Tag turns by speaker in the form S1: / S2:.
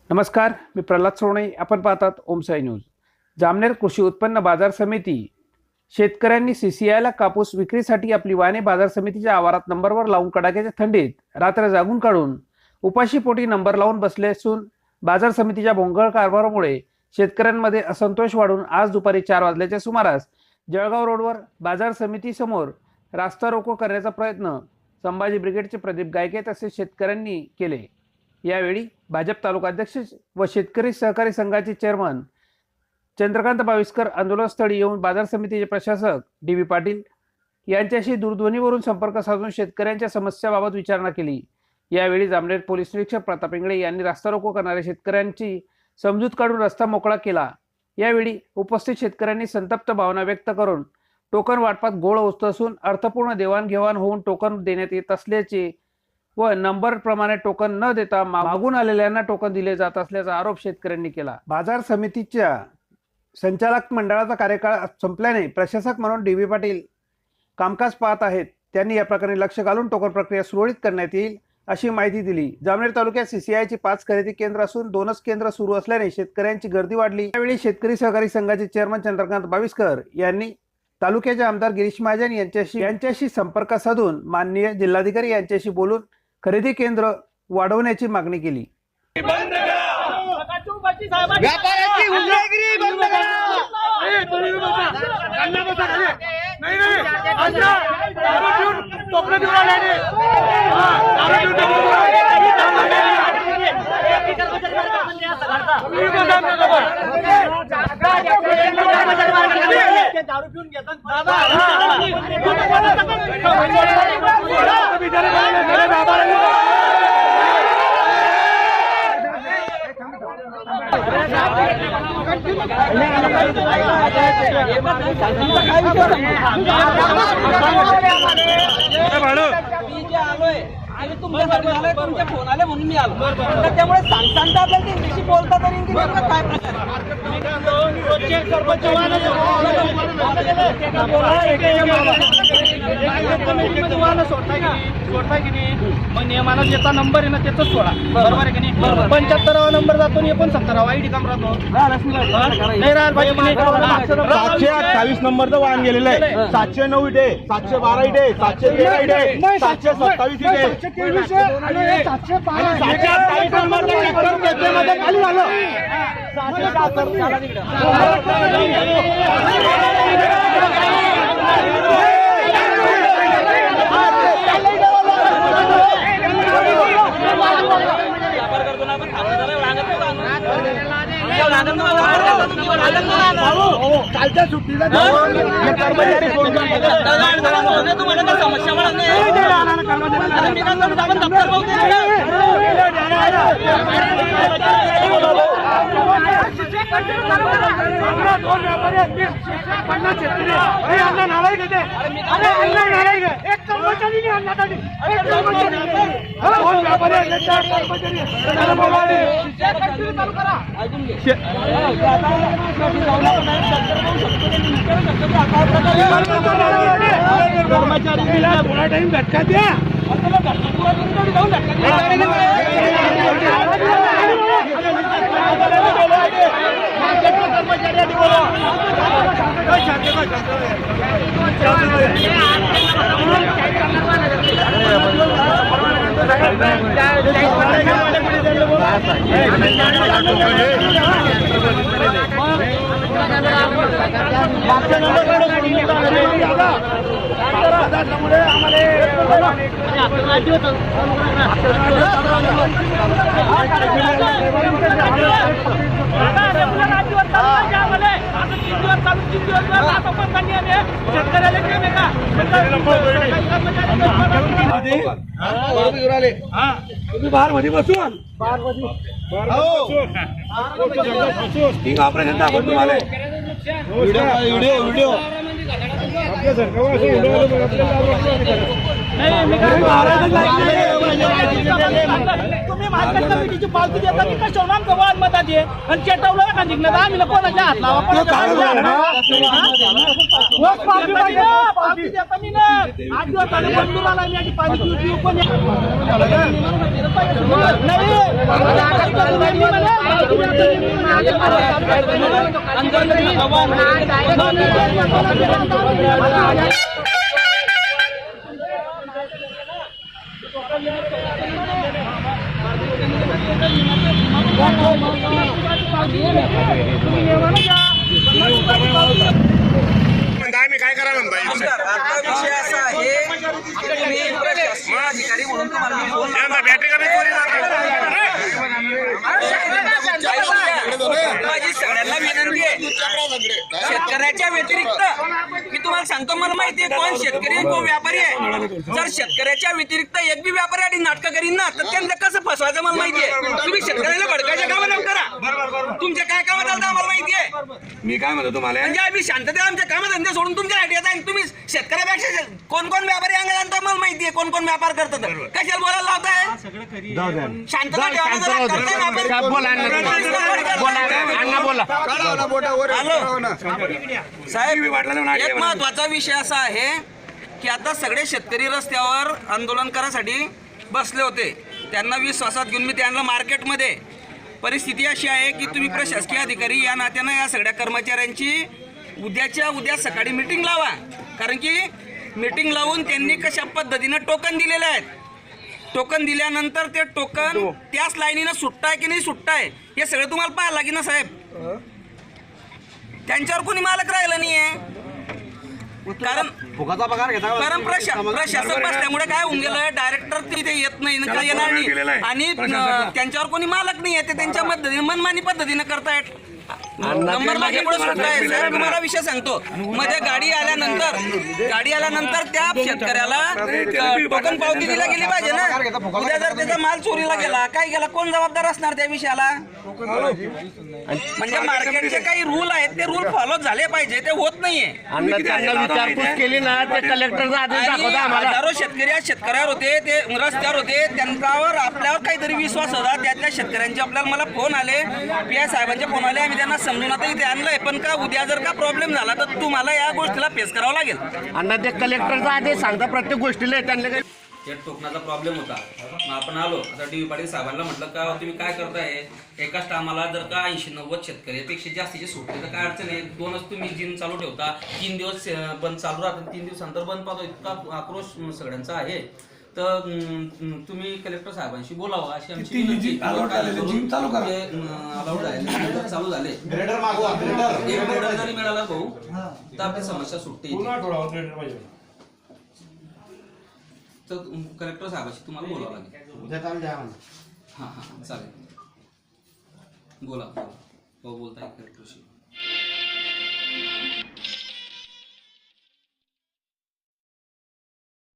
S1: नमस्कार, मी प्रल्हाद सोनई. आपण पाहतात ओमसाई न्यूज. जामनेर कृषी उत्पन्न बाजार समिती शेतकऱ्यांनी CCIला कापूस विक्रीसाठी आपली वाहने बाजार समितीच्या आवारात नंबरवर लावून कडाक्याच्या थंडीत रात्र जागून काढून उपाशीपोटी नंबर लावून बसले असून बाजार समितीच्या भोंगळ कारभारामुळे शेतकऱ्यांमध्ये असंतोष वाढून आज दुपारी 4 वाजल्याच्या सुमारास जळगाव रोडवर बाजार समितीसमोर रास्ता रोको करण्याचा प्रयत्न संभाजी ब्रिगेडचे प्रदीप गायके तसेच शेतकऱ्यांनी केले. यावेळी भाजप तालुकाध्यक्ष व शेतकरी सहकारी संघाचे चेअरमन चंद्रकांत बाविस्कर आंदोलनस्थळी येऊन बाजार समितीचे प्रशासक DB पाटील यांच्याशी दूरध्वनीवरून संपर्क साधून शेतकऱ्यांच्या समस्याबाबत विचारणा केली. यावेळी जामनेर पोलीस निरीक्षक प्रताप इंगळे यांनी रास्ता रोको करणाऱ्या शेतकऱ्यांची समजूत काढून रस्ता मोकळा केला. यावेळी उपस्थित शेतकऱ्यांनी संतप्त भावना व्यक्त करून टोकन वाटपात गोळ होत असून अर्थपूर्ण देवाणघेवाण होऊन टोकन देण्यात येत असल्याचे व नंबर प्रमाणे टोकन न देता मागून आलेल्यांना टोकन दिले जात असल्याचा आरोप शेतकऱ्यांनी केला. बाजार समितीच्या संचालक मंडळाचा कार्यकाळ संपल्याने प्रशासक म्हणून DB पाटील कामकाज पाहत आहेत. त्यांनी या प्रकरणी लक्ष घालून टोकन प्रक्रिया सुरळीत करण्यात येईल अशी माहिती दिली. जामनेर तालुक्यात CCIची 5 खरेदी केंद्र असून 2च केंद्र सुरू असल्याने शेतकऱ्यांची गर्दी वाढली. यावेळी शेतकरी सहकारी संघाचे चेअरमन चंद्रकांत बाविस्कर यांनी तालुक्याचे आमदार गिरीश महाजन यांच्याशी संपर्क साधून माननीय जिल्हाधिकारी यांच्याशी बोलून खरेदी केंद्र वाढवण्याची मागणी केली.
S2: व्यापाऱ्याची हुंडागिरी बंद करा. दारू पिऊन घेतात आणि तुमच्यासाठी आलोय, तुमचे फोन आले म्हणून मी आलो. तर त्यामुळे सांगता आपल्याला इंग्लिश बोलता तरी इंग्लिश काय प्रकार सोडता की नाही. मग नियमानं ज्याचा नंबर आहे ना त्याचाच सोडा. बरोबर आहे की नाही. 75वा नंबर जातो आणि 69वा ID काम राहतो. नाही राहिला पाहिजे.
S3: 728 नंबरचं वाहन गेलेलं आहे. 709 इथे, 712 इथे, 713 इथे, 727 इथे, 728 नंबरचं ट्रॅक्टर त्याच्यामध्ये खाली झालं. कालच्या सुट्टीला कर्मचारी तुम्हाला समस्या कर्मचारी थोडा टाइम झटका द्या. तुम्ही बाहेर मध्ये बसून ऑपरेशन दाखवून तुम्हाला व्हिडिओ तुम्ही मार्केट कमिटीची पावती देता की कशावर गव्हाण मतात आहे आणि चेटवलं का निघलं तर आम्ही कोणाच्या हात लावा. पावती देता मी ना 8 दिवस झाले बंदूर आला मी पाणी पिऊ पण नाही मी काय करा म्हणता
S4: नमस्कार. आता विषय असा आहे की तुम्ही प्रशासकीय अधिकारी म्हणून तुम्हाला मी बोललो.
S3: बॅटरी कमी
S4: माझी सगळ्यांना विनंती आहे, शेतकऱ्याच्या व्यतिरिक्त मी तुम्हाला सांगतो, मला माहिती आहे कोण शेतकरी कोण व्यापारी आहे. जर शेतकऱ्याच्या व्यतिरिक्त एक बी व्यापारी आणि नाटकं करीन ना, तर त्यांना कसं फसवायचं मला माहिती आहे. तुम्ही शेतकऱ्याला भडकायच्या कामं नको करा. तुमच्या काय कामं चालतं आम्हाला माहिती आहे.
S3: मी काय म्हणतो तुम्हाला
S4: म्हणजे आम्ही शांततेत आमच्या कामधंदे सोडून तुमच्यासाठी येत आहे. तुम्ही शेतकऱ्यापेक्षा कोण कोण व्यापारी अंगात आणतो मला माहिती आहे, कोण कोण व्यापार करतात. कशाला बोलायला लावताय? शांतता ठेवा जरा, करताय ना आपण. साहेब, एक महत्वाचा विषय असा आहे की आता सगळे शेतकरी रस्त्यावर आंदोलन करायसाठी बसले होते. त्यांना विश्वासात घेऊन मी त्यांना मार्केटमध्ये, परिस्थिती अशी आहे की तुम्ही प्रशासकीय अधिकारी या नात्यानं या सगळ्या कर्मचाऱ्यांची उद्याच्या उद्या सकाळी मीटिंग लावा. कारण की मीटिंग लावून त्यांनी कशा पद्धतीनं टोकन दिलेले आहेत. टोकन दिल्यानंतर ते टोकन त्याच लाईनीनं सुट्टाय की नाही सुट्टाय हे सगळं तुम्हाला पाहायला लागेल ना साहेब. त्यांच्यावर कोणी मालक राहिलं नाहीये. कारण प्रशासन बसल्यामुळे काय होऊन गेलं, डायरेक्टर तिथे येत नाही, येणार नाही आणि त्यांच्यावर कोणी मालक नाही आहे. ते त्यांच्या पद्धतीने मनमानी पद्धतीने करतायत. नंबर माझ्यापुढे सुद्धा आहे साहेब. तुम्हाला विषय सांगतो, मध्ये गाडी आल्यानंतर त्या शेतकऱ्याला टोकन पावती दिला गेली पाहिजे ना. उद्या जर त्याचा माल चोरीला गेला, काय गेला, कोण जबाबदार असणार त्या विषयाला? म्हणजे मार्केटचे काही रूल आहेत ते रूल फॉलो झाले पाहिजे, ते होत नाहीये.
S5: विचारपूस केली ना ते कलेक्टरचा आदेश दाखवता आम्हाला.
S4: हजारो शेतकरी आज शेतकऱ्यावर होते, ते रस्त्यावर होते, त्यांच्यावर आपल्यावर काहीतरी विश्वास होता. त्यातल्या शेतकऱ्यांचे आपल्याला मला फोन आले, PI साहेबांचे फोन आले. आम्ही त्यांना समजून आता इथे आणलंय, पण का उद्या जर का प्रॉब्लेम झाला तर तुम्हाला या गोष्टीला फेस करावं लागेल.
S5: अण्णा ते कलेक्टरचा आदेश सांगता प्रत्येक गोष्टीला त्यांना काही
S6: त्या टोकनाचा प्रॉब्लेम होता. मग आपण आलो आता DV पाटील साहेबांना म्हटलं का तुम्ही काय करताय, एकाच टायमाला जर का 80-90 शेतकऱ्यापेक्षा जास्तीचे सुटले तर काय अडचण आहे. 2च तुम्ही जिम चालू ठेवता, 3 दिवस बंद चालू राहतात, 3 दिवसानंतर बंद पाहतो. इतका आक्रोश सगळ्यांचा आहे. तर तुम्ही कलेक्टर साहेबांशी बोलावं अशी आमची विनंती. अलाउड झाले, चालू झाले. एक ग्रेडर जरी मिळाला भाऊ तर आपली समस्या सुटते. तर कलेक्टर साहेबांशी तुम्हाला बोलावं लागेल. हां चालेल, बोला. बोलताय कलेक्टरशी.